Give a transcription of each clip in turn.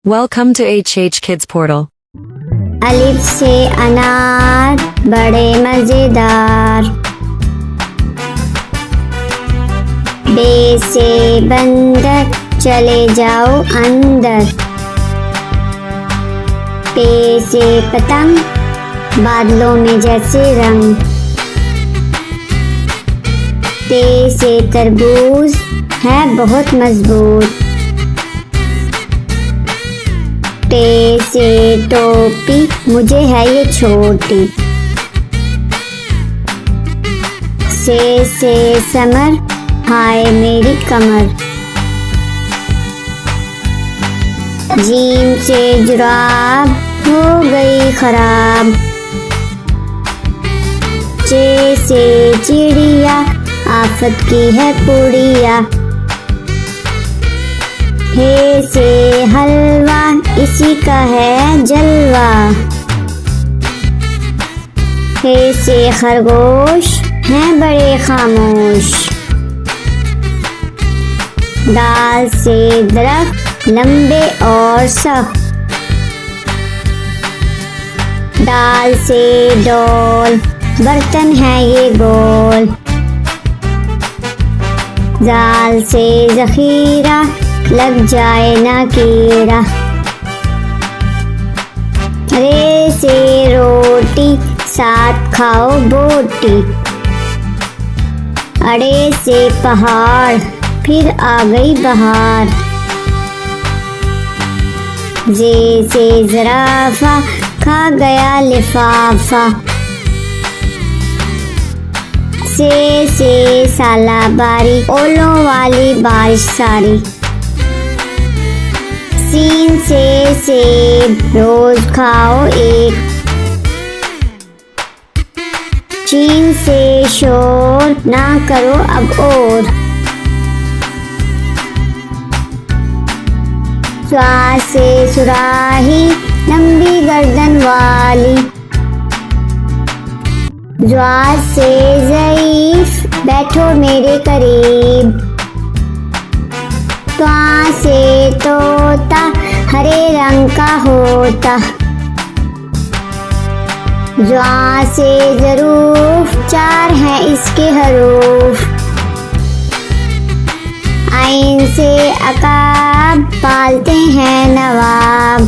Welcome to HH Kids Portal. अलिफ से अनार बड़े मजेदार। बे से बंदर चले जाओ अंदर। पे से पतंग बादलों में जैसे रंग। ते से तरबूज है बहुत मजबूत। टे से टोपी मुझे है ये छोटी। से समर हाय मेरी कमर। जीम से जुराब हो गई खराब। चे से चिड़िया आफत की है पुड़िया। हे से हलवा इसी का है जलवा। हे से खरगोश हैं बड़े खामोश। दाल से दरख्त लंबे और सख्त। दाल से डोल बर्तन है ये गोल। जाल से जखीरा लग जाए ना कीड़ा। रे से रोटी साथ खाओ बोटी। अड़े से पहाड़ फिर आ गई बहार। जे से ज़राफ़ा खा गया लिफाफा। से सालाबारी ओलों वाली बारिश सारी। सीन से सेब रोज खाओ एक। चीन से शोर ना करो अब और। स्वा से सुराही लंबी गर्दन वाली। ज्वा से ज़ईफ बैठो मेरे करीब। त्वा से तोता हरे रंग का होता। ज्वा से ज़रूफ चार हैं इसके हरूफ। आइन से अकाब पालते हैं नवाब।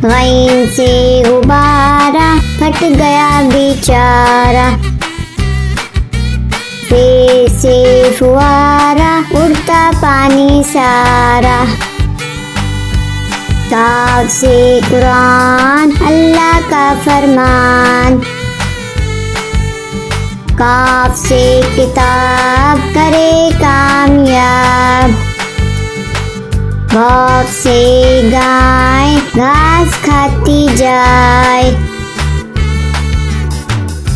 गईन से गुब्बारा फट गया बेचारा। फे से फुआरा उड़ता पानी सारा। काफ से कुरान अल्लाह का फरमान। काफ से किताब करे कामयाब। काफ से गाय घास खाती जाए।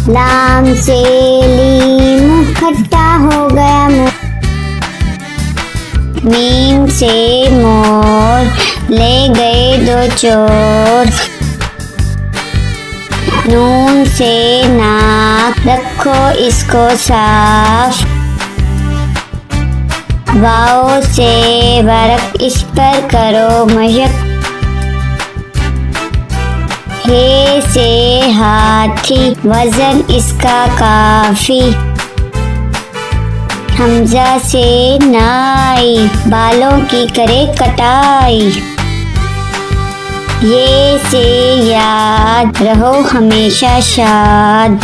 लाम से लीम खट्टा हो गया मुँह। मीम से मोर ले गए दो चोर। नून से नाक रखो इसको साफ। वाओ से बरक इस पर करो मशक। हे से हाथी वजन इसका काफी। हमजा से नाई बालों की करे कटाई। ये से याद रहो हमेशा शाद।